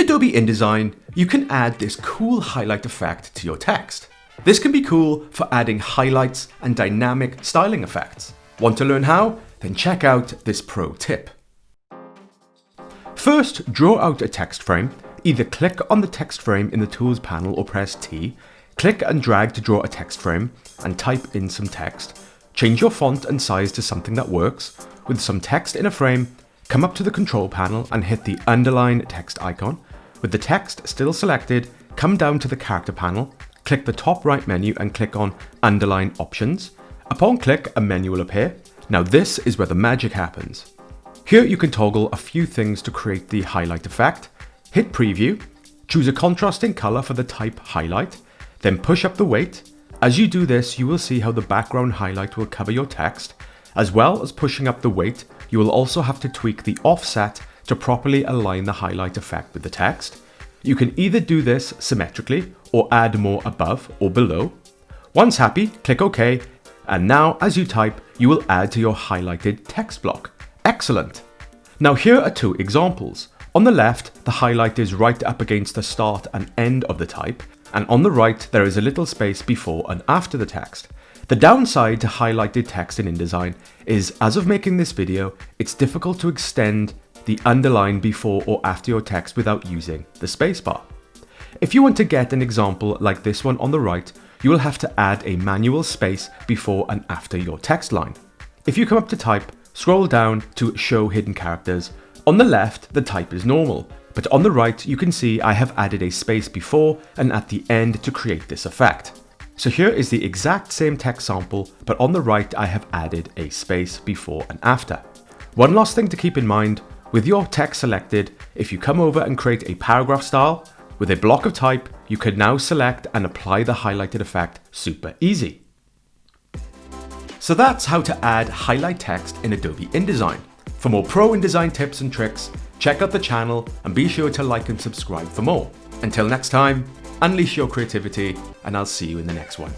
Adobe InDesign, you can add this cool highlight effect to your text. This can be cool for adding highlights and dynamic styling effects. Want to learn how? Then check out this pro tip. First, draw out a text frame. Either click on the text frame in the Tools panel or press T. Click and drag to draw a text frame and type in some text. Change your font and size to something that works. With some text in a frame, come up to the Control panel and hit the Underline text icon. With the text still selected, come down to the Character panel, click the top right menu and click on Underline Options. Upon click, a menu will appear. Now this is where the magic happens. Here you can toggle a few things to create the highlight effect. Hit Preview, choose a contrasting color for the type highlight, then push up the weight. As you do this, you will see how the background highlight will cover your text. As well as pushing up the weight, you will also have to tweak the offset to properly align the highlight effect with the text. You can either do this symmetrically or add more above or below. Once happy, click OK, and now as you type, you will add to your highlighted text block. Excellent! Now here are two examples. On the left, the highlight is right up against the start and end of the type, and on the right, there is a little space before and after the text. The downside to highlighted text in InDesign is, as of making this video, it's difficult to extend the underline before or after your text without using the spacebar. If you want to get an example like this one on the right, you will have to add a manual space before and after your text line. If you come up to type, scroll down to show hidden characters. On the left, the type is normal, but on the right, you can see I have added a space before and at the end to create this effect. So here is the exact same text sample, but on the right, I have added a space before and after. One last thing to keep in mind, with your text selected, if you come over and create a paragraph style, with a block of type, you can now select and apply the highlighted effect super easy. So that's how to add highlight text in Adobe InDesign. For more pro InDesign tips and tricks, check out the channel and be sure to like and subscribe for more. Until next time, unleash your creativity and I'll see you in the next one.